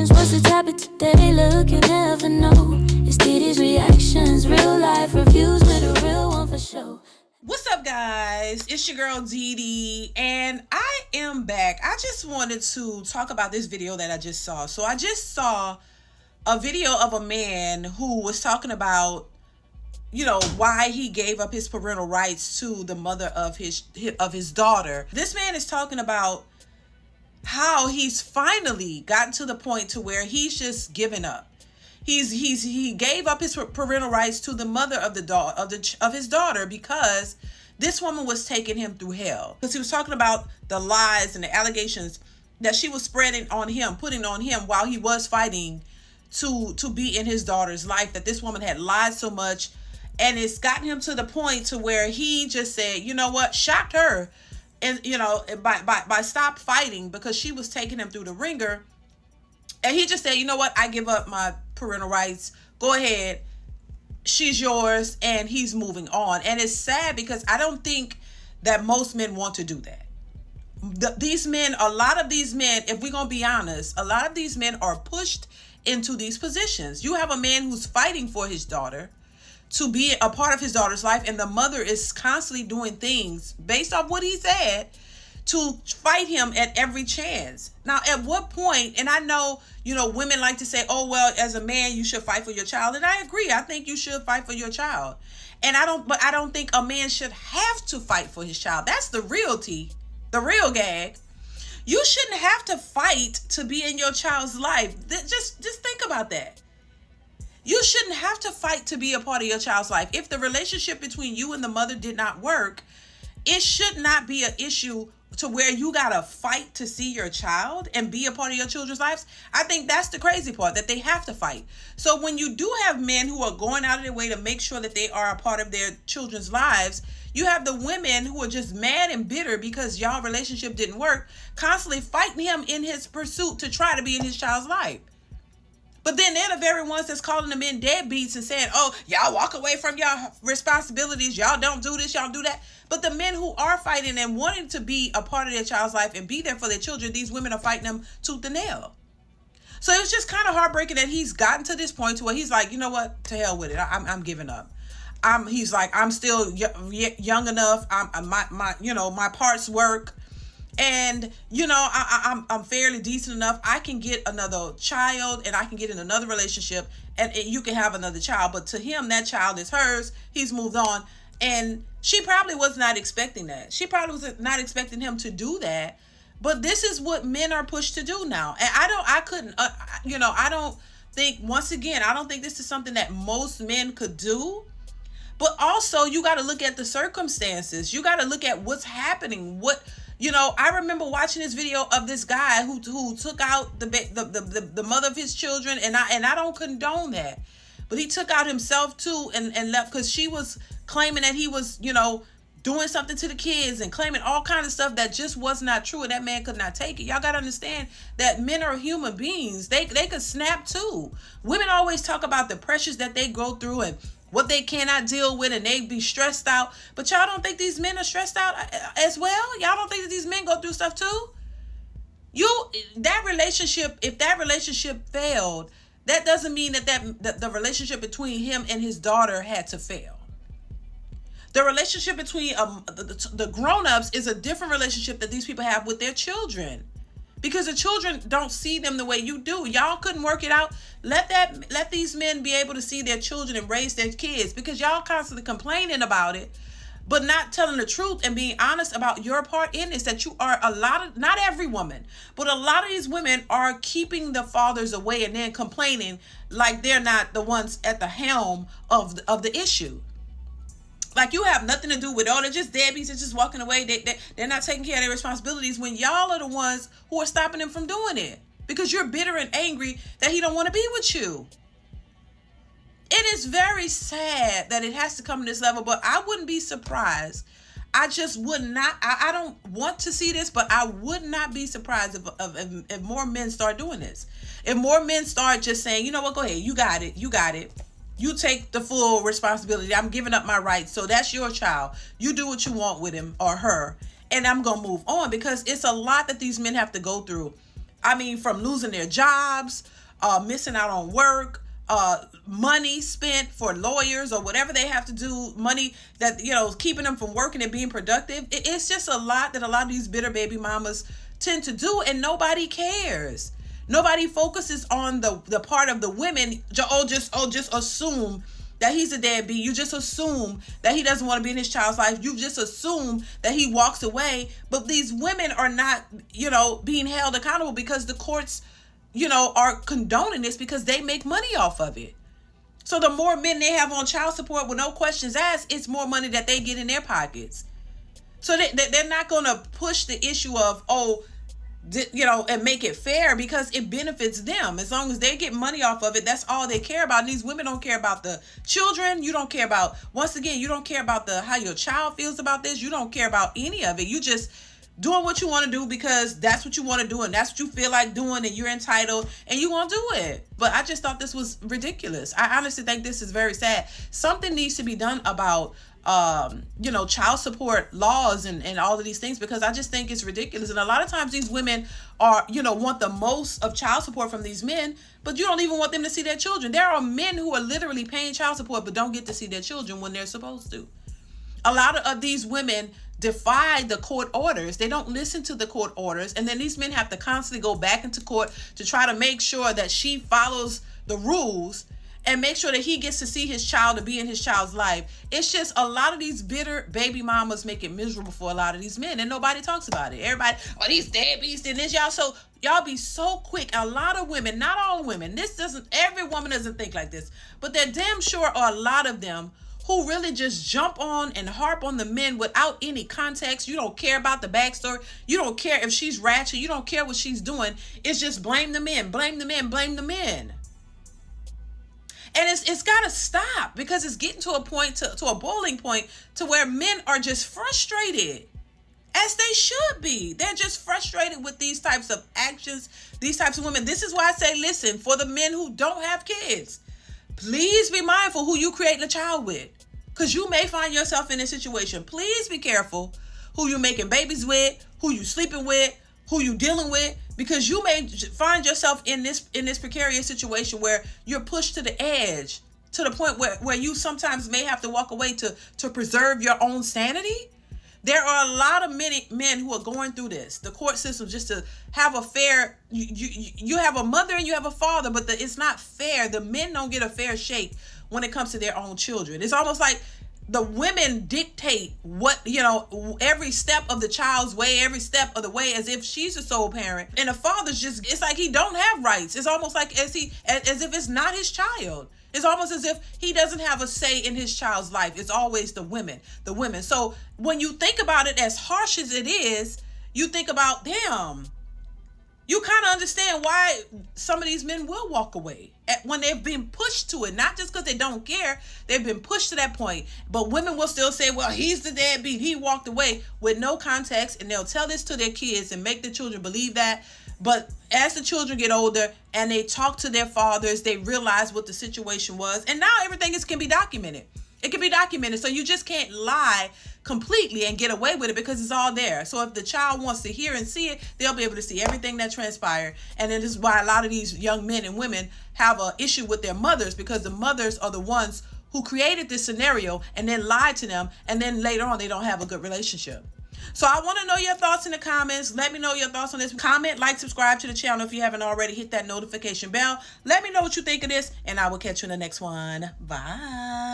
reactions. What's the topic today? Look, you never know. It's DeeDeesReactions, real life reviews with a real one for sure. What's up, guys? It's your girl Dee, and I am back. I just wanted to talk about this video that I just saw. So I just saw a video of a man who was talking about, why he gave up his parental rights to the mother of his daughter. This man is talking about how he's finally gotten to the point to where he's just given up. He gave up his parental rights to the mother of his daughter because this woman was taking him through hell. Because he was talking about the lies and the allegations that she was putting on him while he was fighting to be in his daughter's life, that this woman had lied so much, and it's gotten him to the point to where he just said, you know what, shocked her, and by stop fighting because she was taking him through the ringer. And he just said, you know what, I give up my parental rights. Go ahead. She's yours. And he's moving on. And it's sad because I don't think that most men want to do that. A lot of these men, if we're going to be honest, a lot of these men are pushed into these positions. You have a man who's fighting for his daughter to be a part of his daughter's life, and the mother is constantly doing things based off what he said to fight him at every chance. Now, at what point, and I know, women like to say, oh, well, as a man, you should fight for your child. And I agree. I think you should fight for your child. But I don't think a man should have to fight for his child. That's the real gag. You shouldn't have to fight to be in your child's life. Just think about that. You shouldn't have to fight to be a part of your child's life. If the relationship between you and the mother did not work, it should not be an issue to where you gotta fight to see your child and be a part of your children's lives. I think that's the crazy part, that they have to fight. So when you do have men who are going out of their way to make sure that they are a part of their children's lives, you have the women who are just mad and bitter because y'all relationship didn't work, constantly fighting him in his pursuit to try to be in his child's life. But then they're the very ones that's calling the men deadbeats and saying, oh, y'all walk away from y'all responsibilities. Y'all don't do this, y'all do that. But the men who are fighting and wanting to be a part of their child's life and be there for their children, these women are fighting them tooth and nail. So it's just kind of heartbreaking that he's gotten to this point to where he's like, you know what, to hell with it. I'm giving up. He's like, I'm still young enough. My parts work. And, I'm fairly decent enough. I can get another child and I can get in another relationship and you can have another child. But to him, that child is hers. He's moved on. And she probably was not expecting that. She probably was not expecting him to do that. But this is what men are pushed to do now. And I don't think this is something that most men could do. But also, you got to look at the circumstances. You got to look at what's happening. I remember watching this video of this guy who took out the mother of his children, and I don't condone that, but he took out himself too and left because she was claiming that he was doing something to the kids and claiming all kinds of stuff that just was not true, and that man could not take it. Y'all got to understand that men are human beings. They could snap too. Women always talk about the pressures that they go through and what they cannot deal with, and they be stressed out. But y'all don't think these men are stressed out as well? Y'all don't think that these men go through stuff too? If that relationship failed, that doesn't mean that the relationship between him and his daughter had to fail. The relationship between the grown-ups is a different relationship that these people have with their children. Because the children don't see them the way you do. Y'all couldn't work it out. Let these men be able to see their children and raise their kids, because y'all constantly complaining about it, but not telling the truth and being honest about your part in this. That you are not every woman, but a lot of these women are keeping the fathers away and then complaining like they're not the ones at the helm of the issue. Like you have nothing to do with all. They're just deadbeats. They're just walking away. They're not taking care of their responsibilities, when y'all are the ones who are stopping them from doing it because you're bitter and angry that he don't want to be with you. It is very sad that it has to come to this level, but I wouldn't be surprised. I just would not. I don't want to see this, but I would not be surprised if more men start doing this. If more men start just saying, you know what, go ahead. You got it. You take the full responsibility. I'm giving up my rights. So that's your child. You do what you want with him or her. And I'm going to move on, because it's a lot that these men have to go through I mean, from losing their jobs, missing out on work, money spent for lawyers or whatever they have to do, money that, keeping them from working and being productive. It's just a lot that a lot of these bitter baby mamas tend to do, and nobody cares. Nobody focuses on the part of the women. Just assume that he's a deadbeat. You just assume that he doesn't want to be in his child's life. You just assume that he walks away. But these women are not, being held accountable because the courts, are condoning this because they make money off of it. So the more men they have on child support with no questions asked, it's more money that they get in their pockets. So they're not going to push the issue of, and make it fair because it benefits them. As long as they get money off of it, that's all they care about. And these women don't care about the children. You don't care about, once again, you don't care about how your child feels about this. You don't care about any of it. You just doing what you want to do because that's what you want to do and that's what you feel like doing and you're entitled and you want to do it. But I just thought this was ridiculous. I honestly think this is very sad. Something needs to be done about child support laws and all of these things, because I just think it's ridiculous. And a lot of times these women are, want the most of child support from these men, but you don't even want them to see their children. There are men who are literally paying child support but don't get to see their children when they're supposed to. A lot of these women defy the court orders. They don't listen to the court orders. And then these men have to constantly go back into court to try to make sure that she follows the rules and make sure that he gets to see his child and be in his child's life. It's just a lot of these bitter baby mamas make it miserable for a lot of these men, and nobody talks about it. Everybody, these deadbeats and this, y'all. So y'all be so quick. A lot of women, not all women, every woman doesn't think like this, but they're damn sure are a lot of them who really just jump on and harp on the men without any context. You don't care about the backstory. You don't care if she's ratchet. You don't care what she's doing. It's just blame the men, blame the men, blame the men. And it's got to stop, because it's getting to a point, to a boiling point, to where men are just frustrated, as they should be. They're just frustrated with these types of actions, these types of women. This is why I say, listen, for the men who don't have kids, please be mindful who you create a child with, because you may find yourself in a situation. Please be careful who you're making babies with, who you sleeping with, who you dealing with, because you may find yourself in this precarious situation where you're pushed to the edge, to the point where you sometimes may have to walk away to preserve your own sanity. There are a lot of men who are going through this, the court system, just to have a fair, you have a mother and you have a father, but it's not fair. The men don't get a fair shake when it comes to their own children. It's almost like the women dictate what, every step of the child's way, every step of the way, as if she's the sole parent. And the father's it's like he don't have rights. It's almost like as if it's not his child. It's almost as if he doesn't have a say in his child's life. It's always the women. So when you think about it, as harsh as it is, you think about, damn, you kind of understand why some of these men will walk away when they've been pushed to it. Not just because they don't care, they've been pushed to that point. But women will still say, well, he's the deadbeat, he walked away, with no context, and they'll tell this to their kids and make the children believe that. But as the children get older and they talk to their fathers, they realize what the situation was, and now everything can be documented. It can be documented, so you just can't lie completely and get away with it, because it's all there. So if the child wants to hear and see it, they'll be able to see everything that transpired. And it is why a lot of these young men and women have an issue with their mothers, because the mothers are the ones who created this scenario and then lied to them, and then later on they don't have a good relationship. So I want to know your thoughts in the comments. Let me know your thoughts on this. Comment, like, subscribe to the channel if you haven't already. Hit that notification bell. Let me know what you think of this, and I will catch you in the next one. Bye.